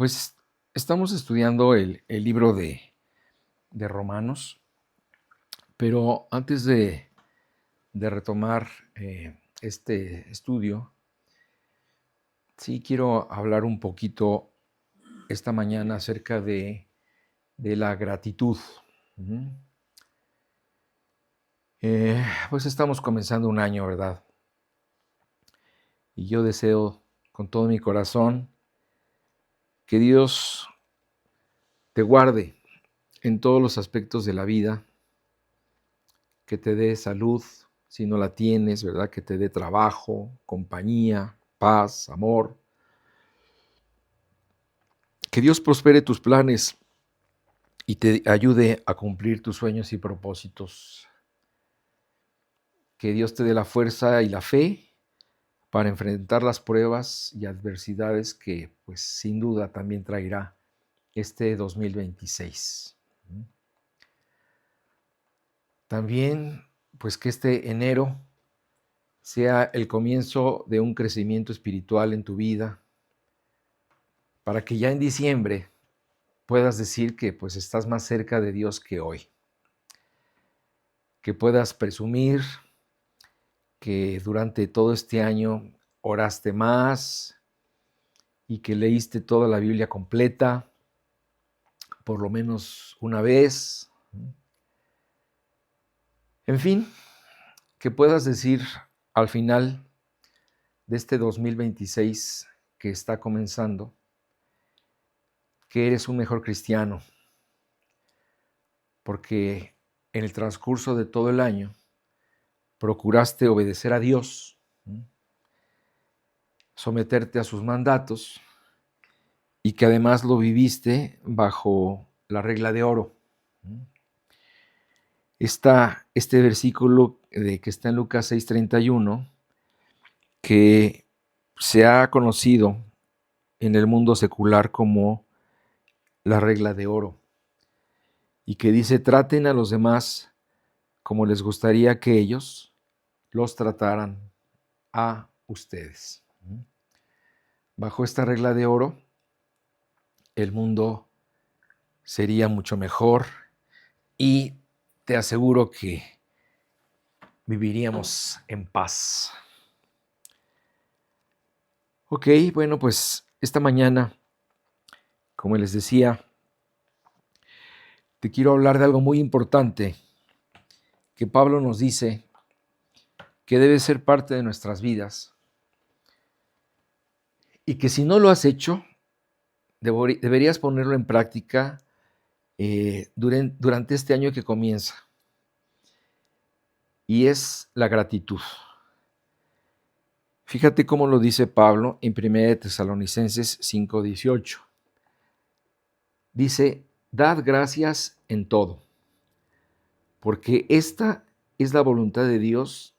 Pues estamos estudiando el libro de Romanos, pero antes de retomar este estudio, sí quiero hablar un poquito esta mañana acerca de la gratitud. Ujú. Pues estamos comenzando un año, ¿verdad? Y yo deseo con todo mi corazón que Dios te guarde en todos los aspectos de la vida, que te dé salud si no la tienes, ¿verdad? Que te dé trabajo, compañía, paz, amor. Que Dios prospere tus planes y te ayude a cumplir tus sueños y propósitos. Que Dios te dé la fuerza y la fe para enfrentar las pruebas y adversidades que, pues, sin duda también traerá este 2026. También, pues, que este enero sea el comienzo de un crecimiento espiritual en tu vida, para que ya en diciembre puedas decir que, pues, estás más cerca de Dios que hoy. Que puedas presumir que durante todo este año oraste más y que leíste toda la Biblia completa, por lo menos una vez. En fin, que puedas decir al final de este 2026 que está comenzando, que eres un mejor cristiano, porque en el transcurso de todo el año procuraste obedecer a Dios, someterte a sus mandatos, y que además lo viviste bajo la regla de oro. Está este versículo que está en Lucas 6:31, que se ha conocido en el mundo secular como la regla de oro, y que dice: traten a los demás como les gustaría que ellos los trataran a ustedes. Bajo esta regla de oro, el mundo sería mucho mejor y te aseguro que viviríamos en paz. Ok, bueno, pues esta mañana, como les decía, te quiero hablar de algo muy importante que Pablo nos dice que debe ser parte de nuestras vidas y que si no lo has hecho, deberías ponerlo en práctica durante este año que comienza. Y es la gratitud. Fíjate cómo lo dice Pablo en 1 Tesalonicenses 5:18. Dice: dad gracias en todo, porque esta es la voluntad de Dios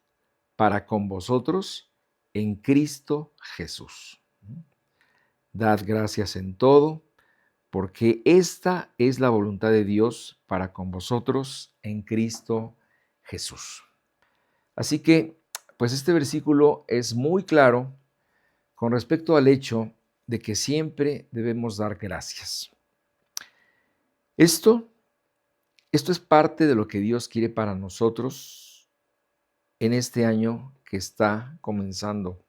para con vosotros en Cristo Jesús. Dad gracias en todo, porque esta es la voluntad de Dios para con vosotros en Cristo Jesús. Así que, pues este versículo es muy claro con respecto al hecho de que siempre debemos dar gracias. Esto es parte de lo que Dios quiere para nosotros en este año que está comenzando.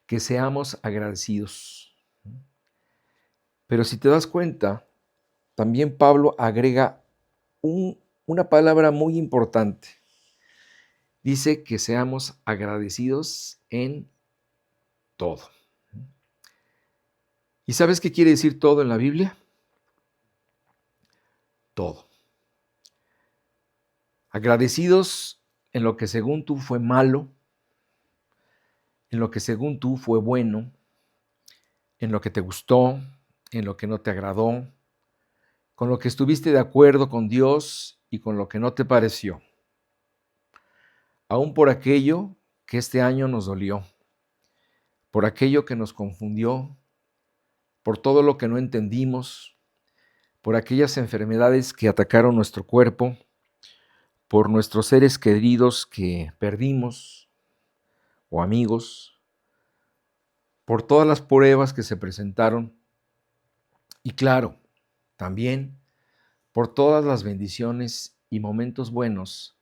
Que seamos agradecidos. Pero si te das cuenta, también Pablo agrega una palabra muy importante. Dice que seamos agradecidos en todo. ¿Y sabes qué quiere decir todo en la Biblia? Todo. Agradecidos en lo que según tú fue malo, en lo que según tú fue bueno, en lo que te gustó, en lo que no te agradó, con lo que estuviste de acuerdo con Dios y con lo que no te pareció. Aún por aquello que este año nos dolió, por aquello que nos confundió, por todo lo que no entendimos, por aquellas enfermedades que atacaron nuestro cuerpo, por nuestros seres queridos que perdimos o amigos, por todas las pruebas que se presentaron Y claro, también por todas las bendiciones y momentos buenos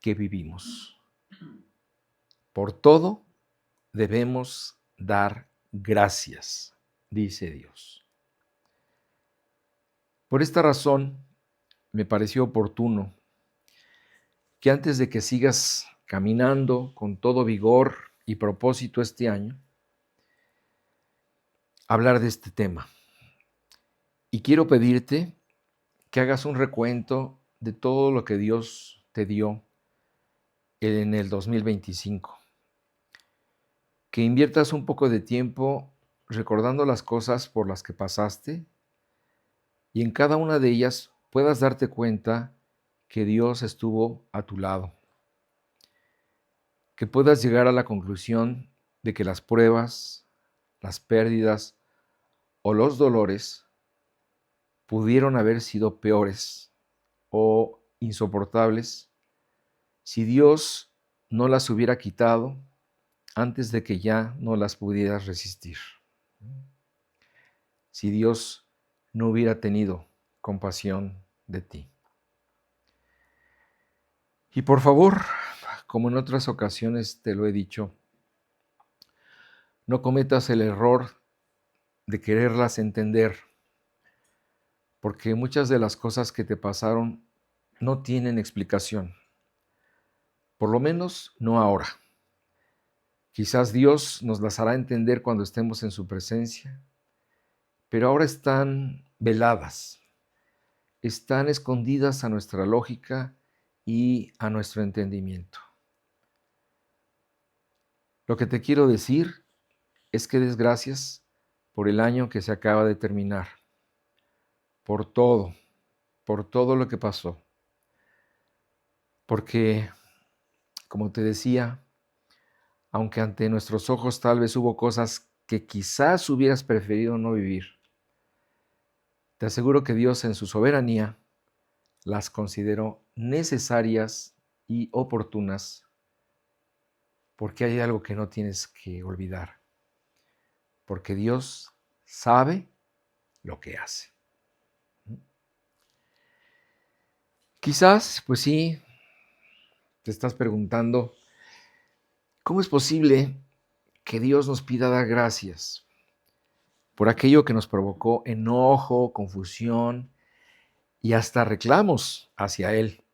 que vivimos. Por todo debemos dar gracias, dice Dios. Por esta razón, me pareció oportuno que antes de que sigas caminando con todo vigor y propósito este año, hablar de este tema. Y quiero pedirte que hagas un recuento de todo lo que Dios te dio en el 2025. Que inviertas un poco de tiempo recordando las cosas por las que pasaste y en cada una de ellas puedas darte cuenta que Dios estuvo a tu lado. Que puedas llegar a la conclusión de que las pruebas, las pérdidas o los dolores pudieron haber sido peores o insoportables si Dios no las hubiera quitado antes de que ya no las pudieras resistir. Si Dios no hubiera tenido compasión de ti. Y por favor, como en otras ocasiones te lo he dicho, no cometas el error de quererlas entender, porque muchas de las cosas que te pasaron no tienen explicación, por lo menos no ahora. Quizás Dios nos las hará entender cuando estemos en su presencia, pero ahora están veladas, están escondidas a nuestra lógica y a nuestro entendimiento. Lo que te quiero decir es que des gracias por el año que se acaba de terminar, por todo lo que pasó. Porque, como te decía, aunque ante nuestros ojos tal vez hubo cosas que quizás hubieras preferido no vivir, te aseguro que Dios en su soberanía las consideró necesarias y oportunas, porque hay algo que no tienes que olvidar, porque Dios sabe lo que hace. Quizás, pues sí, te estás preguntando, ¿cómo es posible que Dios nos pida dar gracias por aquello que nos provocó enojo, confusión y hasta reclamos hacia Él?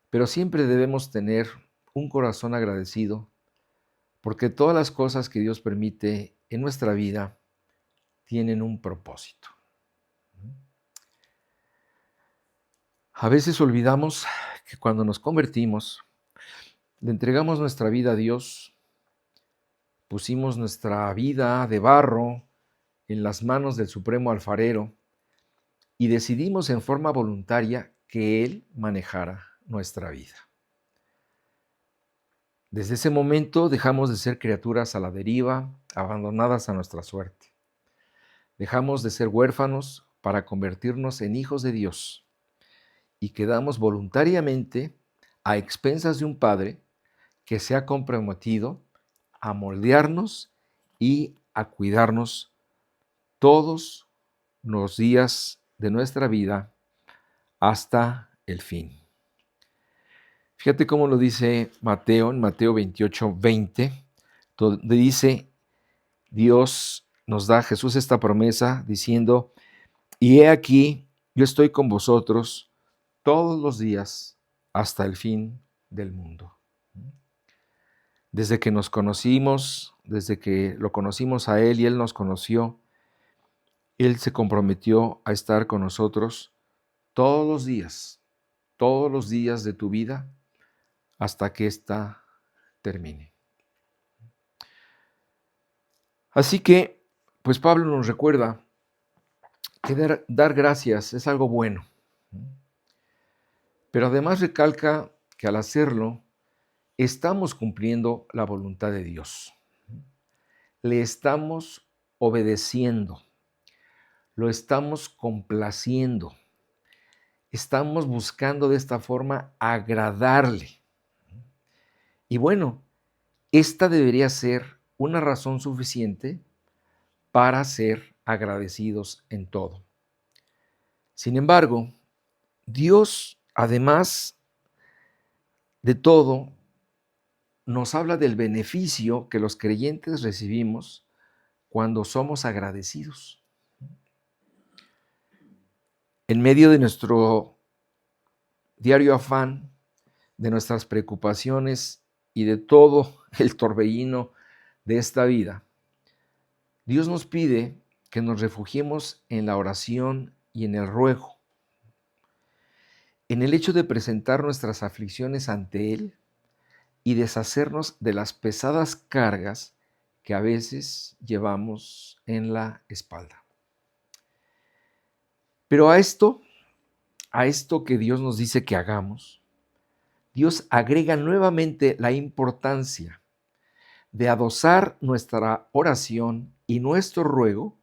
Pero siempre debemos tener un corazón agradecido porque todas las cosas que Dios permite en nuestra vida tienen un propósito. A veces olvidamos que cuando nos convertimos, le entregamos nuestra vida a Dios, pusimos nuestra vida de barro en las manos del Supremo Alfarero y decidimos en forma voluntaria que Él manejara nuestra vida. Desde ese momento dejamos de ser criaturas a la deriva, abandonadas a nuestra suerte. Dejamos de ser huérfanos para convertirnos en hijos de Dios y quedamos voluntariamente a expensas de un Padre que se ha comprometido a moldearnos y a cuidarnos todos los días de nuestra vida hasta el fin. Fíjate cómo lo dice Mateo, en Mateo 28:20, donde dice, Dios nos da a Jesús esta promesa diciendo, y he aquí, yo estoy con vosotros todos los días hasta el fin del mundo. Desde que nos conocimos, desde que lo conocimos a Él y Él nos conoció, Él se comprometió a estar con nosotros todos los días de tu vida, hasta que ésta termine. Así que, pues Pablo nos recuerda que dar gracias es algo bueno, pero además recalca que al hacerlo, estamos cumpliendo la voluntad de Dios. Le estamos obedeciendo, lo estamos complaciendo, estamos buscando de esta forma agradarle. Y bueno, esta debería ser una razón suficiente para ser agradecidos en todo. Sin embargo, Dios, además de todo, nos habla del beneficio que los creyentes recibimos cuando somos agradecidos. En medio de nuestro diario afán, de nuestras preocupaciones y de todo el torbellino de esta vida, Dios nos pide que nos refugiemos en la oración y en el ruego, en el hecho de presentar nuestras aflicciones ante Él y deshacernos de las pesadas cargas que a veces llevamos en la espalda. Pero a esto que Dios nos dice que hagamos, Dios agrega nuevamente la importancia de adosar nuestra oración y nuestro ruego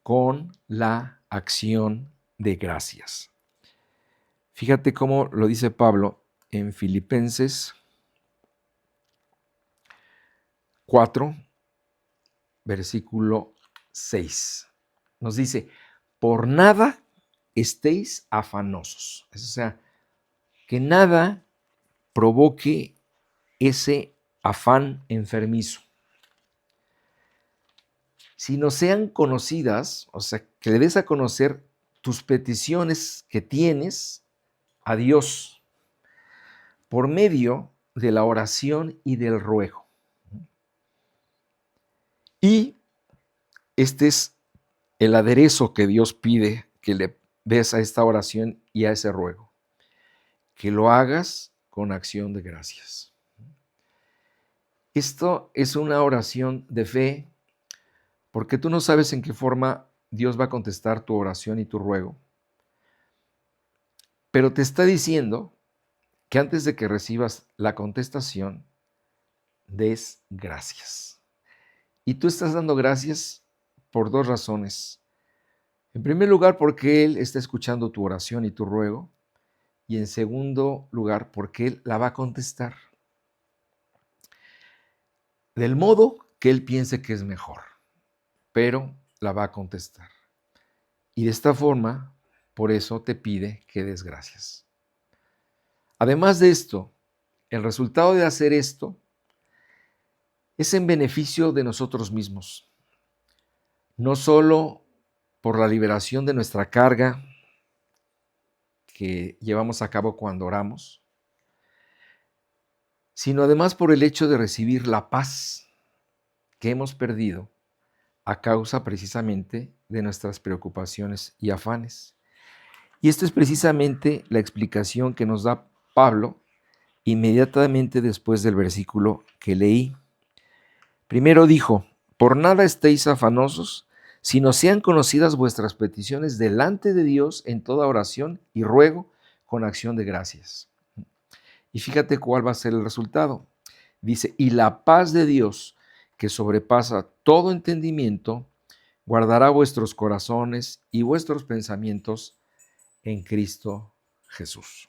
con la acción de gracias. Fíjate cómo lo dice Pablo en Filipenses 4, versículo 6. Nos dice, por nada estéis afanosos. O sea, que nada provoque ese afán enfermizo, sino sean conocidas, o sea, que le des a conocer tus peticiones que tienes a Dios por medio de la oración y del ruego. Y este es el aderezo que Dios pide que le des a esta oración y a ese ruego, que lo hagas con acción de gracias. Esto es una oración de fe, porque tú no sabes en qué forma Dios va a contestar tu oración y tu ruego, pero te está diciendo que antes de que recibas la contestación, des gracias. Y tú estás dando gracias por dos razones. En primer lugar, porque Él está escuchando tu oración y tu ruego, y en segundo lugar, porque Él la va a contestar del modo que Él piense que es mejor, pero la va a contestar. Y de esta forma, por eso te pide que des gracias. Además de esto, el resultado de hacer esto es en beneficio de nosotros mismos, no solo por la liberación de nuestra carga que llevamos a cabo cuando oramos, sino además por el hecho de recibir la paz que hemos perdido a causa precisamente de nuestras preocupaciones y afanes. Y esta es precisamente la explicación que nos da Pablo inmediatamente después del versículo que leí. Primero dijo, por nada estéis afanosos, sino sean conocidas vuestras peticiones delante de Dios en toda oración y ruego con acción de gracias. Y fíjate cuál va a ser el resultado. Dice, y la paz de Dios, que sobrepasa todo entendimiento, guardará vuestros corazones y vuestros pensamientos en Cristo Jesús.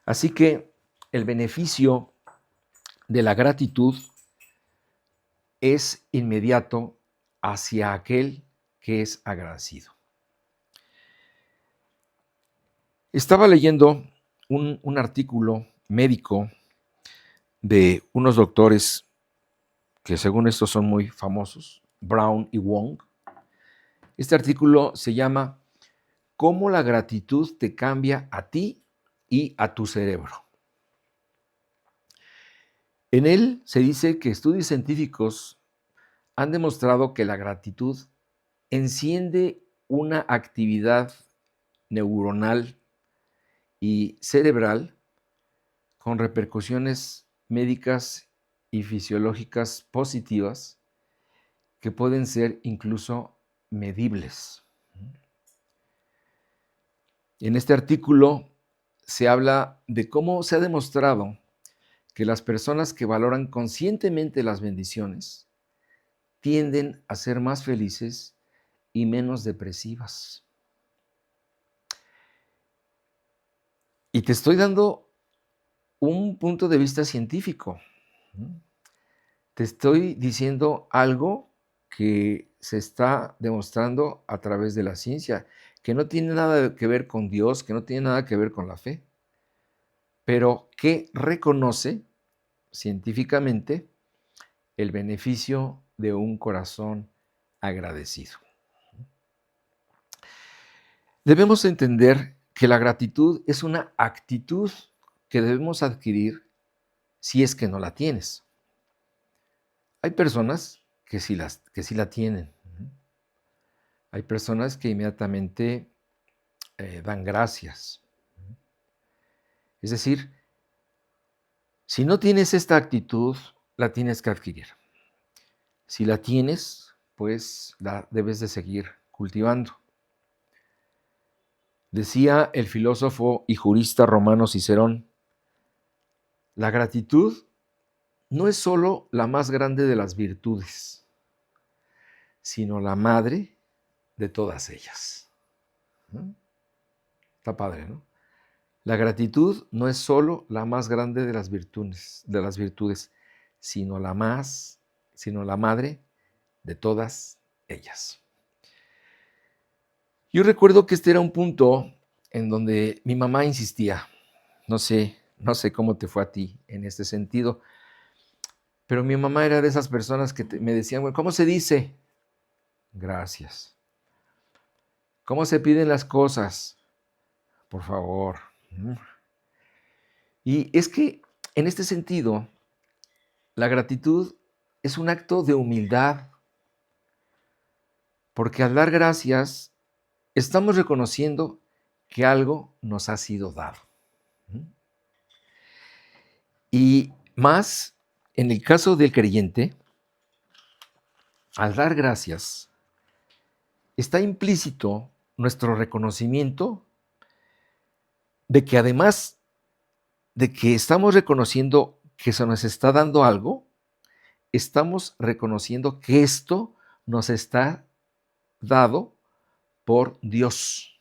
Así que el beneficio de la gratitud es inmediato hacia aquel que es agradecido. Estaba leyendo un artículo médico de unos doctores que según esto son muy famosos, Brown y Wong. Este artículo se llama ¿Cómo la gratitud te cambia a ti y a tu cerebro? En él se dice que estudios científicos han demostrado que la gratitud enciende una actividad neuronal y cerebral con repercusiones médicas y fisiológicas positivas que pueden ser incluso medibles. En este artículo se habla de cómo se ha demostrado que las personas que valoran conscientemente las bendiciones tienden a ser más felices y menos depresivas. Y te estoy dando un punto de vista científico. Te estoy diciendo algo que se está demostrando a través de la ciencia, que no tiene nada que ver con Dios, que no tiene nada que ver con la fe, pero que reconoce científicamente el beneficio de un corazón agradecido. Debemos entender que la gratitud es una actitud que debemos adquirir si es que no la tienes. Hay personas que sí la tienen. Hay personas que inmediatamente dan gracias. Es decir, si no tienes esta actitud, la tienes que adquirir. Si la tienes, pues la debes de seguir cultivando. Decía el filósofo y jurista romano Cicerón, la gratitud no es solo la más grande de las virtudes, sino la madre de todas ellas. ¿No? Está padre, ¿no? La gratitud no es solo la más grande de las virtudes, sino la madre de todas ellas. Yo recuerdo que este era un punto en donde mi mamá insistía. No sé cómo te fue a ti en este sentido, pero mi mamá era de esas personas que me decían, bueno, ¿cómo se dice? Gracias. ¿Cómo se piden las cosas? Por favor. Y es que en este sentido, la gratitud es un acto de humildad, porque al dar gracias estamos reconociendo que algo nos ha sido dado. Y más en el caso del creyente, al dar gracias, está implícito nuestro reconocimiento de que además de que estamos reconociendo que se nos está dando algo, estamos reconociendo que esto nos está dado por Dios,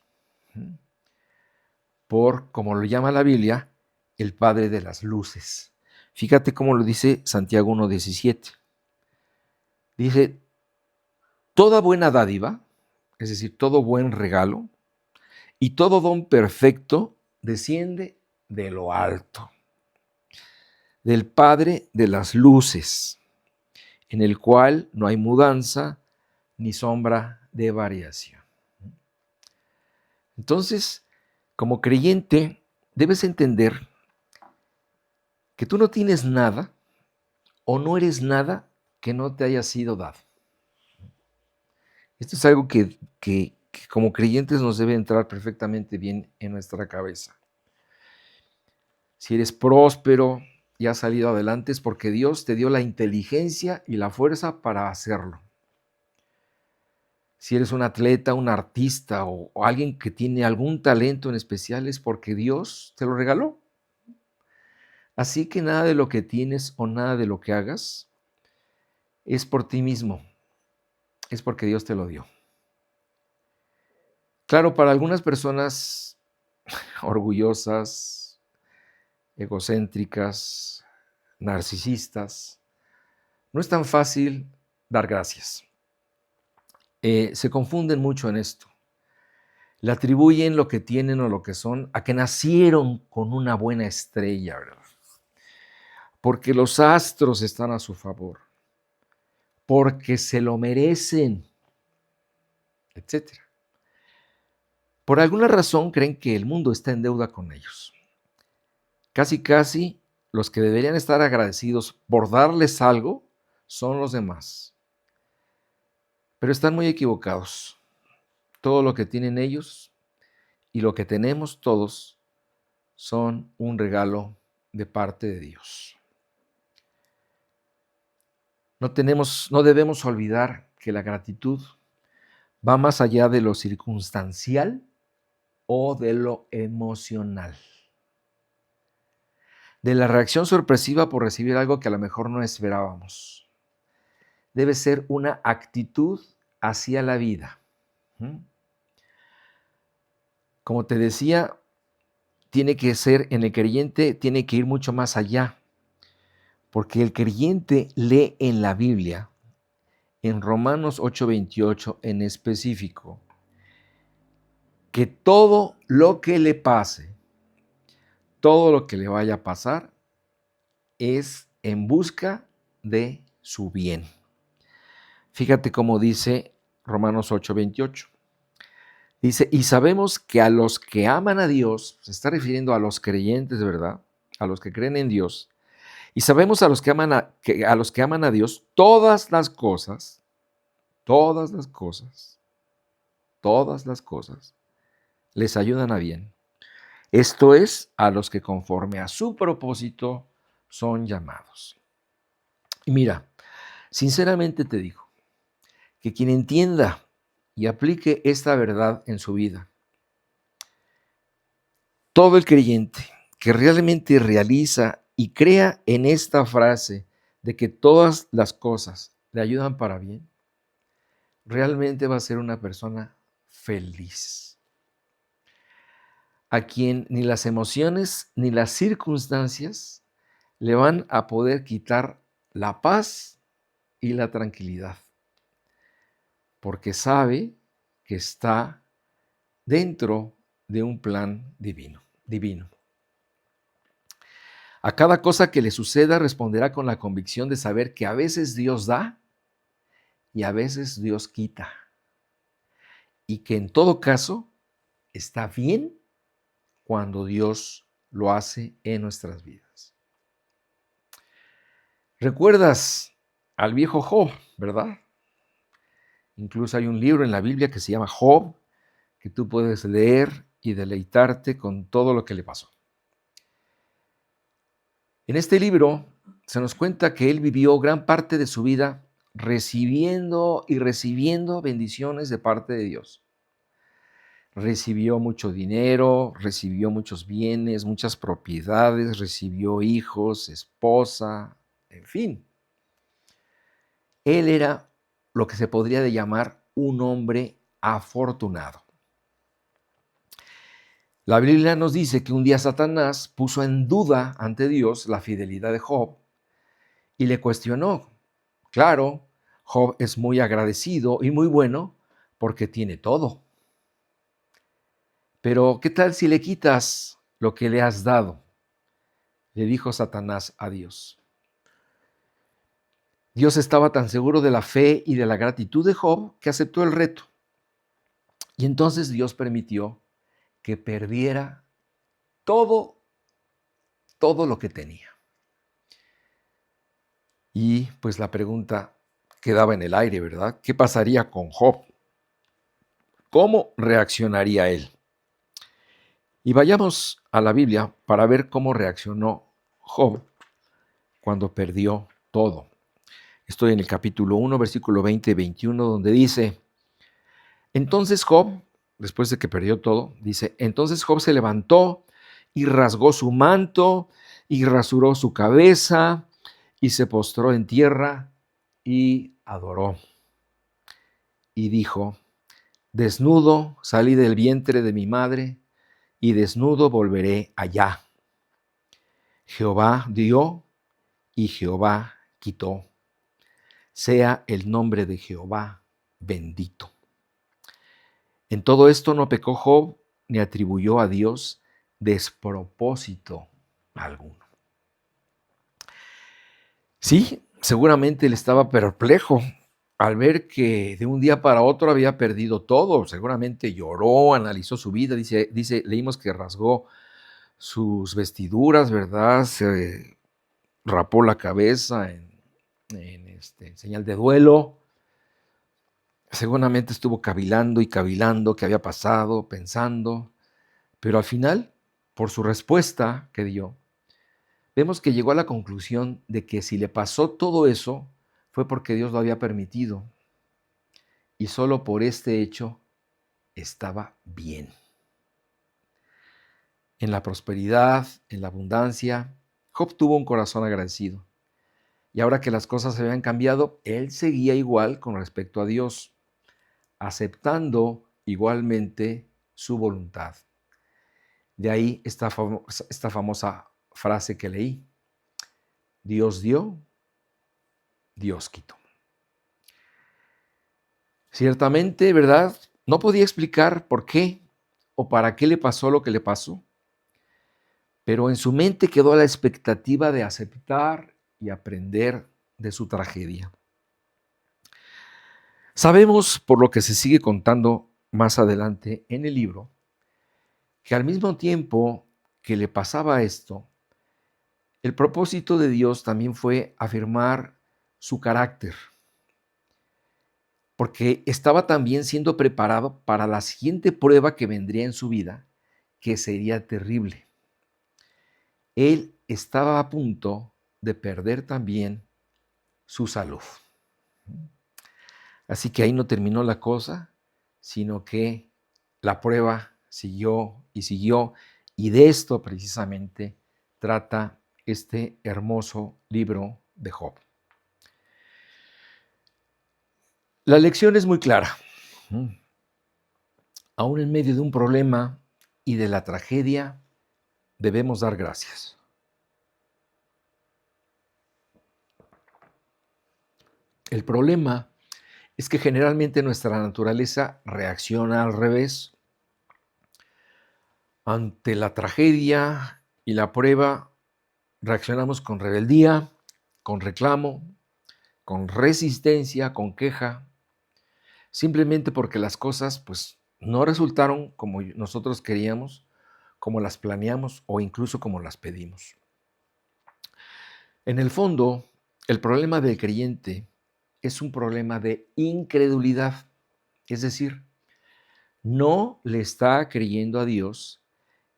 por, como lo llama la Biblia, el Padre de las luces. Fíjate cómo lo dice Santiago 1:17. Dice, toda buena dádiva, es decir, todo buen regalo, y todo don perfecto desciende de lo alto, del Padre de las luces, en el cual no hay mudanza ni sombra de variación. Entonces, como creyente, debes entender que tú no tienes nada o no eres nada que no te haya sido dado. Esto es algo que como creyentes nos debe entrar perfectamente bien en nuestra cabeza. Si eres próspero y has salido adelante es porque Dios te dio la inteligencia y la fuerza para hacerlo. Si eres un atleta, un artista o alguien que tiene algún talento en especial es porque Dios te lo regaló. Así que nada de lo que tienes o nada de lo que hagas es por ti mismo, es porque Dios te lo dio. Claro, para algunas personas orgullosas, egocéntricas, narcisistas, no es tan fácil dar gracias. Se confunden mucho en esto. Le atribuyen lo que tienen o lo que son a que nacieron con una buena estrella, ¿verdad? Porque los astros están a su favor, porque se lo merecen, etc. Por alguna razón creen que el mundo está en deuda con ellos. Casi los que deberían estar agradecidos por darles algo son los demás. Pero están muy equivocados. Todo lo que tienen ellos y lo que tenemos todos son un regalo de parte de Dios. No debemos olvidar que la gratitud va más allá de lo circunstancial o de lo emocional. De la reacción sorpresiva por recibir algo que a lo mejor no esperábamos. Debe ser una actitud hacia la vida. Como te decía, tiene que ser en el creyente, tiene que ir mucho más allá, porque el creyente lee en la Biblia en Romanos 8:28 en específico, que todo lo que le pase, todo lo que le vaya a pasar, es en busca de su bien. Fíjate cómo dice Romanos 8:28. Dice, y sabemos que a los que aman a Dios, se está refiriendo a los creyentes, ¿verdad? A los que creen en Dios. Y sabemos a los que aman a Dios, todas las cosas, todas las cosas, todas las cosas les ayudan a bien. Esto es, a los que conforme a su propósito son llamados. Y mira, sinceramente te digo, que quien entienda y aplique esta verdad en su vida, todo el creyente que realmente realiza y crea en esta frase de que todas las cosas le ayudan para bien, realmente va a ser una persona feliz, a quien ni las emociones ni las circunstancias le van a poder quitar la paz y la tranquilidad, porque sabe que está dentro de un plan divino. A cada cosa que le suceda responderá con la convicción de saber que a veces Dios da y a veces Dios quita, y que en todo caso está bien cuando Dios lo hace en nuestras vidas. ¿Recuerdas al viejo Job, verdad? Incluso hay un libro en la Biblia que se llama Job, que tú puedes leer y deleitarte con todo lo que le pasó. En este libro se nos cuenta que él vivió gran parte de su vida recibiendo y recibiendo bendiciones de parte de Dios. Recibió mucho dinero, recibió muchos bienes, muchas propiedades, recibió hijos, esposa, en fin. Él era lo que se podría llamar un hombre afortunado. La Biblia nos dice que un día Satanás puso en duda ante Dios la fidelidad de Job y le cuestionó. Claro, Job es muy agradecido y muy bueno porque tiene todo. Pero ¿qué tal si le quitas lo que le has dado? Le dijo Satanás a Dios. Dios estaba tan seguro de la fe y de la gratitud de Job que aceptó el reto. Y entonces Dios permitió que perdiera todo, todo lo que tenía. Y pues la pregunta quedaba en el aire, ¿verdad? ¿Qué pasaría con Job? ¿Cómo reaccionaría él? Y vayamos a la Biblia para ver cómo reaccionó Job cuando perdió todo. Estoy en el capítulo 1, versículo 20 y 21, donde dice, entonces Job, después de que perdió todo, dice, entonces Job se levantó y rasgó su manto y rasuró su cabeza y se postró en tierra y adoró. Y dijo, desnudo salí del vientre de mi madre y desnudo volveré allá. Jehová dio y Jehová quitó. Sea el nombre de Jehová bendito. En todo esto no pecó Job ni atribuyó a Dios despropósito alguno. Sí, seguramente él estaba perplejo al ver que de un día para otro había perdido todo. Seguramente lloró, analizó su vida. Leímos que rasgó sus vestiduras, ¿verdad? Se rapó la cabeza en señal de duelo. Seguramente estuvo cavilando y cavilando qué había pasado, pensando, pero al final, por su respuesta que dio, vemos que llegó a la conclusión de que si le pasó todo eso fue porque Dios lo había permitido y solo por este hecho estaba bien. En la prosperidad, en la abundancia, Job tuvo un corazón agradecido. Y ahora que las cosas se habían cambiado, él seguía igual con respecto a Dios, aceptando igualmente su voluntad. De ahí esta famosa frase que leí, Dios dio, Dios quitó. Ciertamente, ¿verdad? No podía explicar por qué o para qué le pasó lo que le pasó, pero en su mente quedó la expectativa de aceptar y aprender de su tragedia. Sabemos, por lo que se sigue contando más adelante en el libro, que al mismo tiempo que le pasaba esto, el propósito de Dios también fue afirmar su carácter, porque estaba también siendo preparado para la siguiente prueba que vendría en su vida, que sería terrible. Él estaba a punto de perder también su salud. Así que ahí no terminó la cosa, sino que la prueba siguió y siguió, y de esto precisamente trata este hermoso libro de Job. La lección es muy clara. Aún en medio de un problema y de la tragedia, debemos dar gracias. El problema es que generalmente nuestra naturaleza reacciona al revés. Ante la tragedia y la prueba, reaccionamos con rebeldía, con reclamo, con resistencia, con queja, simplemente porque las cosas pues no resultaron como nosotros queríamos, como las planeamos o incluso como las pedimos. En el fondo, el problema del creyente es un problema de incredulidad, es decir, no le está creyendo a Dios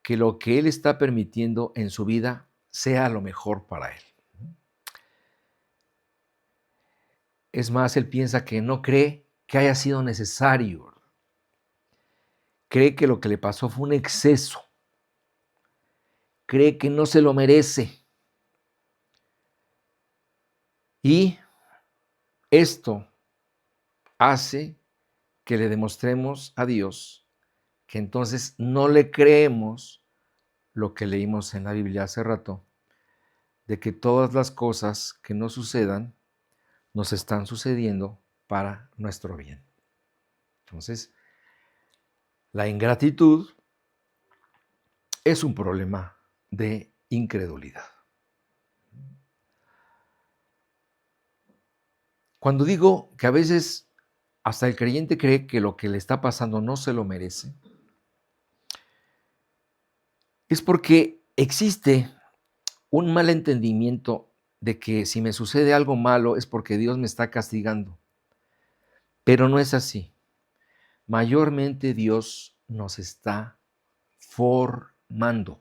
que lo que Él está permitiendo en su vida sea lo mejor para Él. Es más, Él piensa que no cree que haya sido necesario. Cree que lo que le pasó fue un exceso. Cree que no se lo merece. Y esto hace que le demostremos a Dios que entonces no le creemos lo que leímos en la Biblia hace rato, de que todas las cosas que nos sucedan nos están sucediendo para nuestro bien. Entonces, la ingratitud es un problema de incredulidad. Cuando digo que a veces hasta el creyente cree que lo que le está pasando no se lo merece, es porque existe un mal entendimiento de que si me sucede algo malo es porque Dios me está castigando. Pero no es así. Mayormente Dios nos está formando.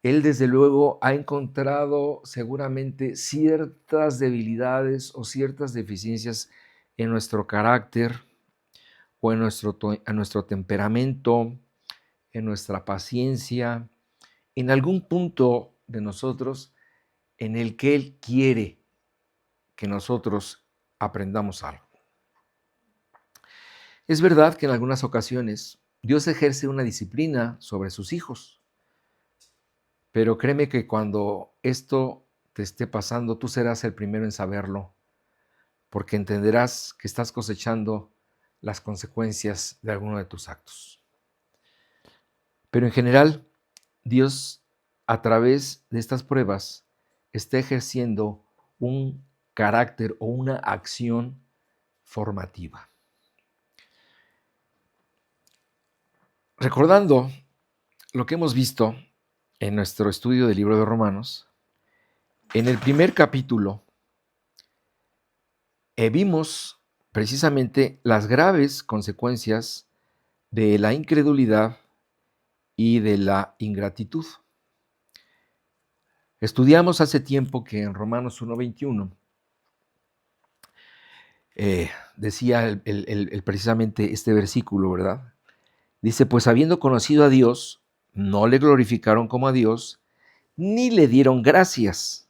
Él desde luego ha encontrado seguramente ciertas debilidades o ciertas deficiencias en nuestro carácter o en nuestro temperamento, en nuestra paciencia, en algún punto de nosotros en el que Él quiere que nosotros aprendamos algo. Es verdad que en algunas ocasiones Dios ejerce una disciplina sobre sus hijos, pero créeme que cuando esto te esté pasando, tú serás el primero en saberlo, porque entenderás que estás cosechando las consecuencias de alguno de tus actos. Pero en general, Dios, a través de estas pruebas, está ejerciendo un carácter o una acción formativa. Recordando lo que hemos visto en nuestro estudio del libro de Romanos, en el primer capítulo vimos precisamente las graves consecuencias de la incredulidad y de la ingratitud. Estudiamos hace tiempo que en Romanos 1:21 decía precisamente este versículo, ¿verdad? Dice, pues habiendo conocido a Dios, no le glorificaron como a Dios, ni le dieron gracias,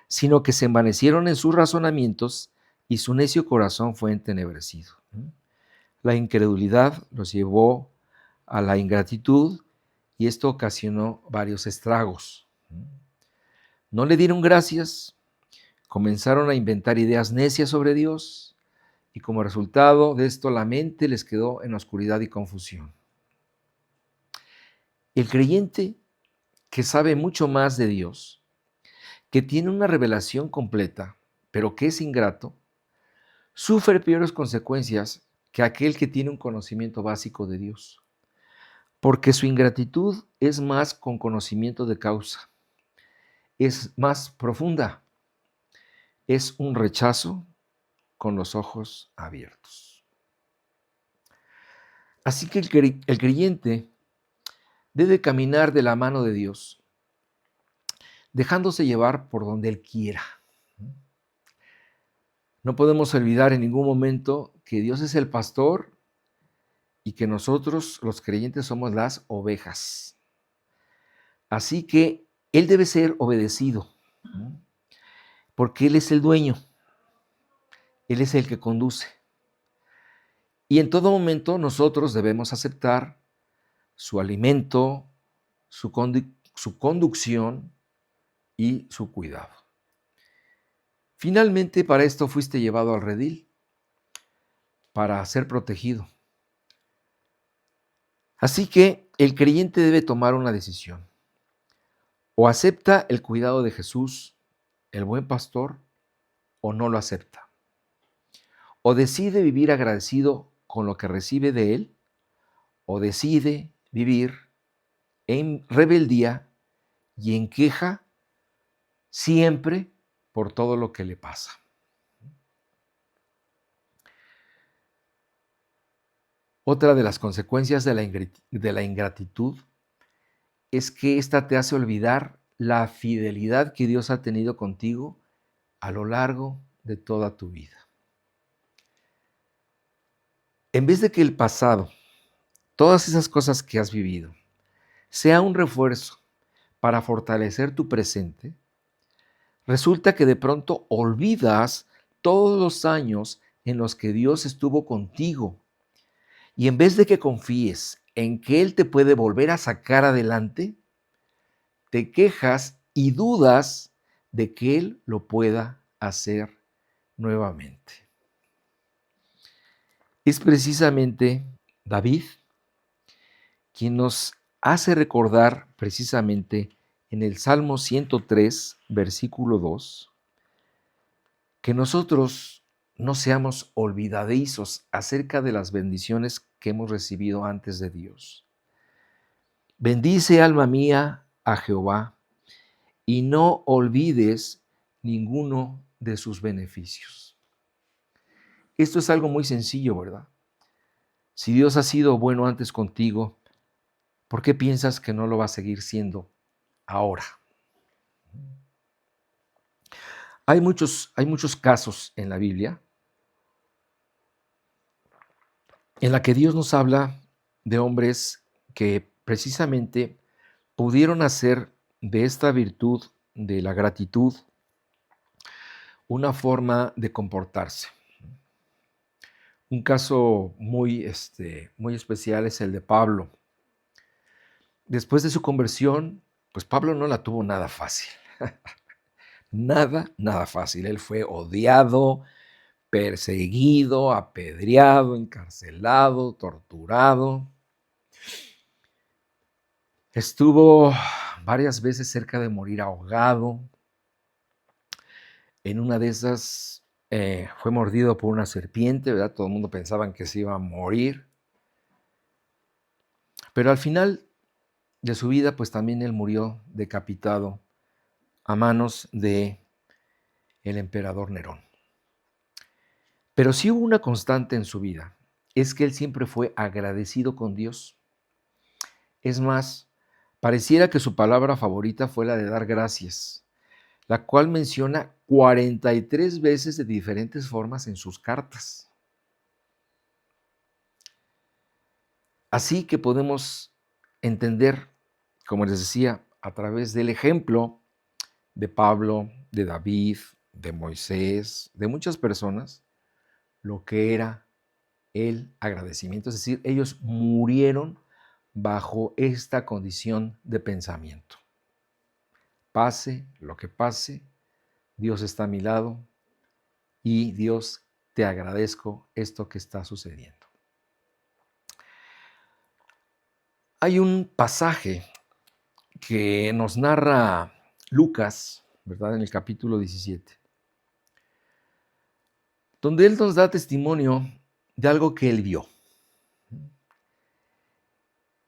sino que se envanecieron en sus razonamientos y su necio corazón fue entenebrecido. La incredulidad los llevó a la ingratitud y esto ocasionó varios estragos. No le dieron gracias, comenzaron a inventar ideas necias sobre Dios y como resultado de esto la mente les quedó en oscuridad y confusión. El creyente que sabe mucho más de Dios, que tiene una revelación completa, pero que es ingrato, sufre peores consecuencias que aquel que tiene un conocimiento básico de Dios, porque su ingratitud es más con conocimiento de causa, es más profunda, es un rechazo con los ojos abiertos. Así que el creyente debe caminar de la mano de Dios, dejándose llevar por donde Él quiera. No podemos olvidar en ningún momento que Dios es el pastor y que nosotros, los creyentes, somos las ovejas. Así que Él debe ser obedecido, ¿no? Porque Él es el dueño, Él es el que conduce. Y en todo momento nosotros debemos aceptar su alimento, su conducción y su cuidado. Finalmente, para esto fuiste llevado al redil, para ser protegido. Así que el creyente debe tomar una decisión. O acepta el cuidado de Jesús, el buen pastor, o no lo acepta. O decide vivir agradecido con lo que recibe de Él, o decide vivir en rebeldía y en queja siempre por todo lo que le pasa. Otra de las consecuencias de la ingratitud es que ésta te hace olvidar la fidelidad que Dios ha tenido contigo a lo largo de toda tu vida. En vez de que el pasado, todas esas cosas que has vivido, sea un refuerzo para fortalecer tu presente, resulta que de pronto olvidas todos los años en los que Dios estuvo contigo. Y en vez de que confíes en que Él te puede volver a sacar adelante, te quejas y dudas de que Él lo pueda hacer nuevamente. Es precisamente David quien nos hace recordar precisamente en el Salmo 103, versículo 2, que nosotros no seamos olvidadizos acerca de las bendiciones que hemos recibido antes de Dios. Bendice, alma mía, a Jehová, y no olvides ninguno de sus beneficios. Esto es algo muy sencillo, ¿verdad? Si Dios ha sido bueno antes contigo, ¿por qué piensas que no lo va a seguir siendo ahora? Hay muchos casos en la Biblia en la que Dios nos habla de hombres que precisamente pudieron hacer de esta virtud de la gratitud una forma de comportarse. Un caso muy especial es el de Pablo. Después de su conversión, pues Pablo no la tuvo nada fácil. Nada fácil. Él fue odiado, perseguido, apedreado, encarcelado, torturado. Estuvo varias veces cerca de morir ahogado. En una de esas fue mordido por una serpiente, ¿verdad? Todo el mundo pensaba que se iba a morir. Pero al final de su vida, pues también él murió decapitado a manos de el emperador Nerón. Pero sí hubo una constante en su vida, es que él siempre fue agradecido con Dios. Es más, pareciera que su palabra favorita fue la de dar gracias, la cual menciona 43 veces de diferentes formas en sus cartas. Así que podemos entender, como les decía, a través del ejemplo de Pablo, de David, de Moisés, de muchas personas, lo que era el agradecimiento. Es decir, ellos murieron bajo esta condición de pensamiento. Pase lo que pase, Dios está a mi lado y Dios te agradezco esto que está sucediendo. Hay un pasaje que nos narra Lucas, ¿verdad? En el capítulo 17, donde él nos da testimonio de algo que él vio.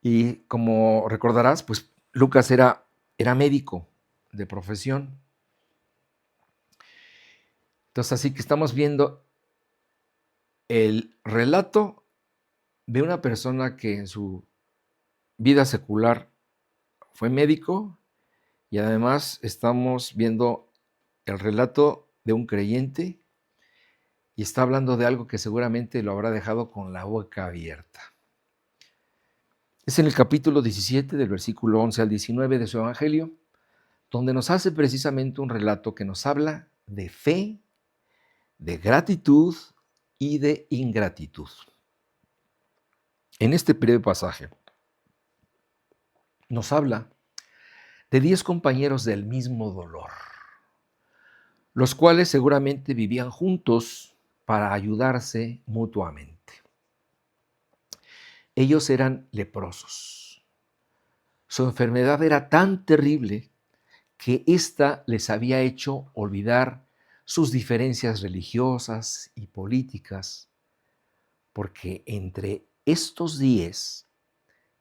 Y como recordarás, pues Lucas era médico de profesión. Entonces, así que estamos viendo el relato de una persona que en su vida secular fue médico, y además estamos viendo el relato de un creyente y está hablando de algo que seguramente lo habrá dejado con la boca abierta. Es en el capítulo 17, del versículo 11 al 19 de su Evangelio, donde nos hace precisamente un relato que nos habla de fe, de gratitud y de ingratitud. En este breve pasaje nos habla de 10 compañeros del mismo dolor, los cuales seguramente vivían juntos para ayudarse mutuamente. Ellos eran leprosos. Su enfermedad era tan terrible que ésta les había hecho olvidar sus diferencias religiosas y políticas, porque entre estos 10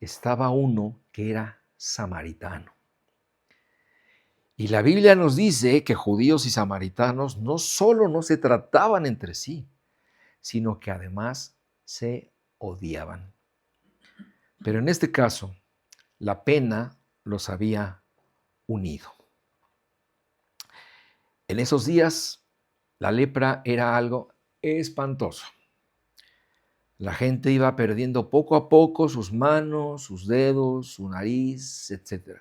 estaba uno que era samaritano. Y la Biblia nos dice que judíos y samaritanos no solo no se trataban entre sí, sino que además se odiaban. Pero en este caso, la pena los había unido. En esos días, la lepra era algo espantoso. La gente iba perdiendo poco a poco sus manos, sus dedos, su nariz, etc.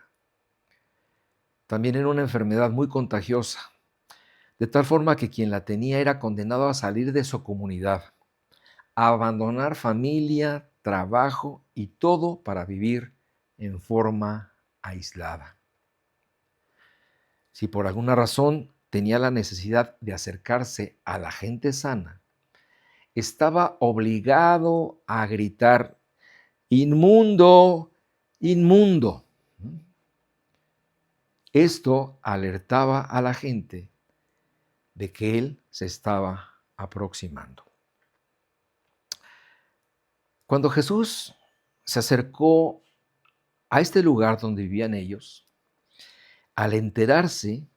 También era una enfermedad muy contagiosa, de tal forma que quien la tenía era condenado a salir de su comunidad, a abandonar familia, trabajo y todo para vivir en forma aislada. Si por alguna razón tenía la necesidad de acercarse a la gente sana, estaba obligado a gritar: "Inmundo, inmundo". Esto alertaba a la gente de que él se estaba aproximando. Cuando Jesús se acercó a este lugar donde vivían ellos, al enterarse,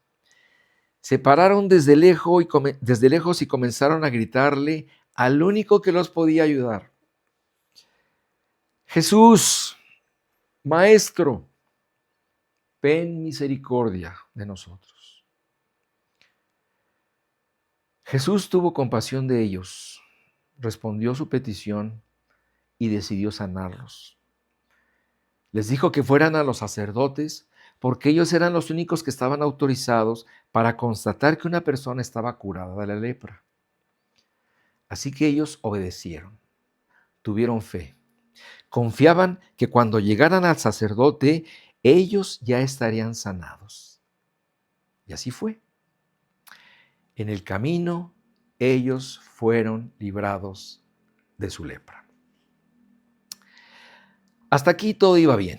se pararon desde lejos y comenzaron a gritarle al único que los podía ayudar: "Jesús, Maestro, ten misericordia de nosotros". Jesús tuvo compasión de ellos, respondió su petición y decidió sanarlos. Les dijo que fueran a los sacerdotes, porque ellos eran los únicos que estaban autorizados para constatar que una persona estaba curada de la lepra. Así que ellos obedecieron, tuvieron fe, confiaban que cuando llegaran al sacerdote, ellos ya estarían sanados. Y así fue. En el camino, ellos fueron librados de su lepra. Hasta aquí todo iba bien.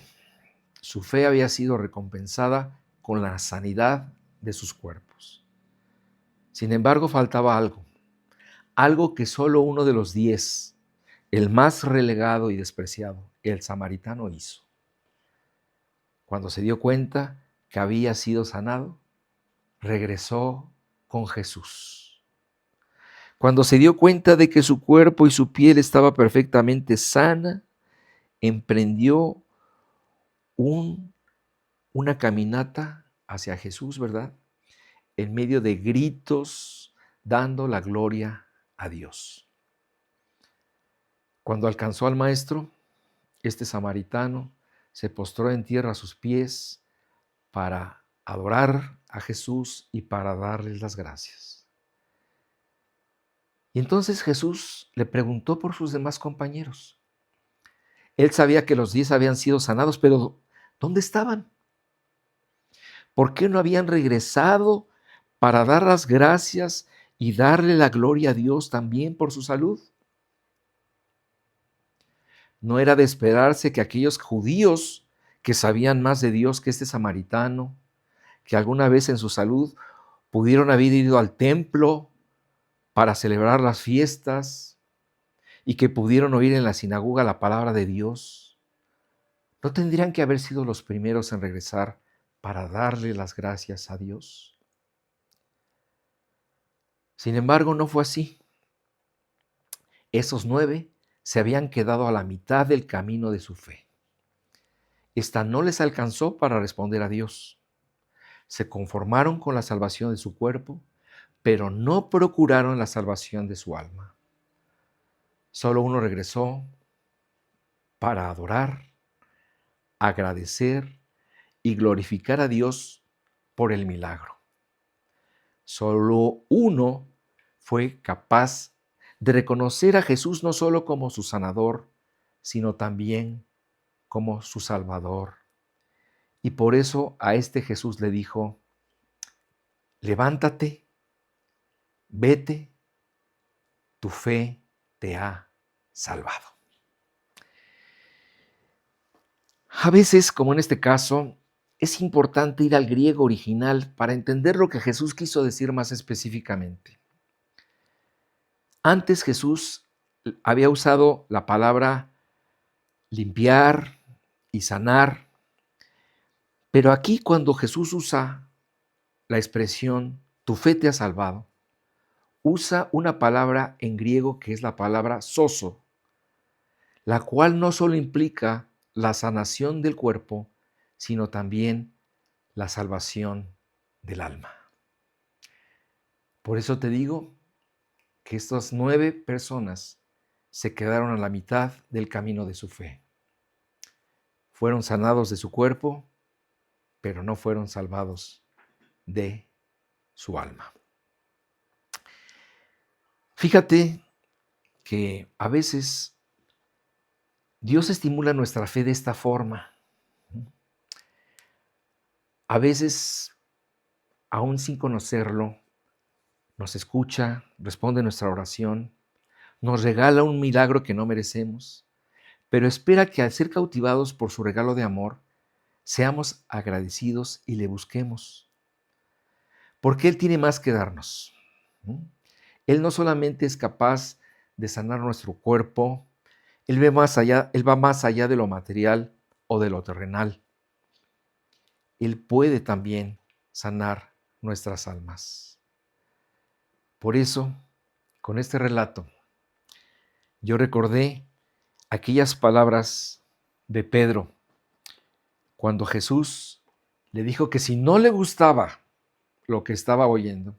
Su fe había sido recompensada con la sanidad de sus cuerpos. Sin embargo, faltaba algo que solo uno de los 10, el más relegado y despreciado, el samaritano, hizo. Cuando se dio cuenta que había sido sanado, regresó con Jesús. Cuando se dio cuenta de que su cuerpo y su piel estaba perfectamente sana, emprendió una caminata hacia Jesús, ¿verdad? En medio de gritos, dando la gloria a Dios. Cuando alcanzó al maestro, este samaritano se postró en tierra a sus pies para adorar a Jesús y para darles las gracias. Y entonces Jesús le preguntó por sus demás compañeros. Él sabía que los 10 habían sido sanados, pero ¿dónde estaban? ¿Por qué no habían regresado para dar las gracias y darle la gloria a Dios también por su salud. No era de esperarse que aquellos judíos que sabían más de Dios que este samaritano, que alguna vez en su salud pudieron haber ido al templo para celebrar las fiestas y que pudieron oír en la sinagoga la palabra de Dios, ¿no tendrían que haber sido los primeros en regresar para darle las gracias a Dios? Sin embargo, no fue así. Esos 9 se habían quedado a la mitad del camino de su fe. Esta no les alcanzó para responder a Dios. Se conformaron con la salvación de su cuerpo, pero no procuraron la salvación de su alma. Solo uno regresó para adorar, agradecer y glorificar a Dios por el milagro. Solo uno fue capaz de reconocer a Jesús no solo como su sanador, sino también como su salvador. Y por eso a este Jesús le dijo: levántate, vete, tu fe te ha salvado. A veces, como en este caso, es importante ir al griego original para entender lo que Jesús quiso decir más específicamente. Antes Jesús había usado la palabra limpiar y sanar, pero aquí cuando Jesús usa la expresión tu fe te ha salvado, usa una palabra en griego que es la palabra sozo, la cual no solo implica la sanación del cuerpo, sino también la salvación del alma. Por eso te digo que estas 9 personas se quedaron a la mitad del camino de su fe. Fueron sanados de su cuerpo, pero no fueron salvados de su alma. Fíjate que a veces Dios estimula nuestra fe de esta forma. A veces, aún sin conocerlo, nos escucha, responde nuestra oración, nos regala un milagro que no merecemos, pero espera que al ser cautivados por su regalo de amor, seamos agradecidos y le busquemos. Porque Él tiene más que darnos. Él no solamente es capaz de sanar nuestro cuerpo, Él va más allá de lo material o de lo terrenal. Él puede también sanar nuestras almas. Por eso, con este relato, yo recordé aquellas palabras de Pedro cuando Jesús le dijo que si no le gustaba lo que estaba oyendo,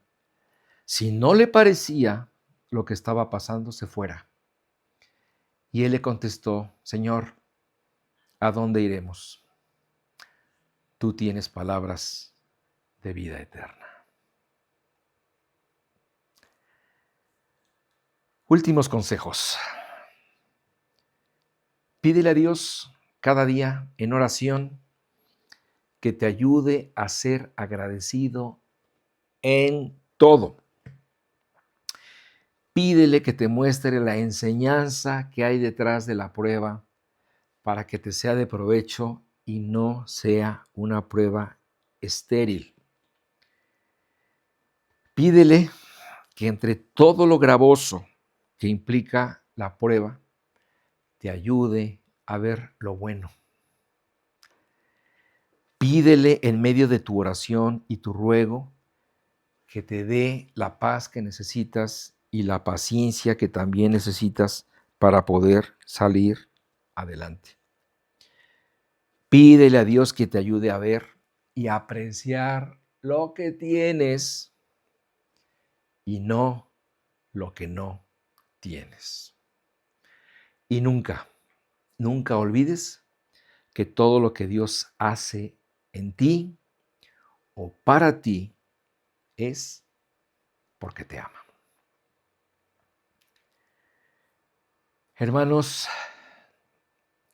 si no le parecía lo que estaba pasando, se fuera. Y él le contestó: Señor, ¿a dónde iremos? Tú tienes palabras de vida eterna. Últimos consejos. Pídele a Dios cada día en oración que te ayude a ser agradecido en todo. Pídele que te muestre la enseñanza que hay detrás de la prueba para que te sea de provecho y no sea una prueba estéril. Pídele que entre todo lo gravoso que implica la prueba, te ayude a ver lo bueno. Pídele en medio de tu oración y tu ruego que te dé la paz que necesitas y la paciencia que también necesitas para poder salir adelante. Pídele a Dios que te ayude a ver y apreciar lo que tienes y no lo que no tienes. Y nunca, nunca olvides que todo lo que Dios hace en ti o para ti es porque te ama. Hermanos,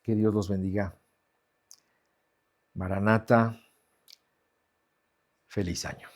que Dios los bendiga. Maranata, feliz año.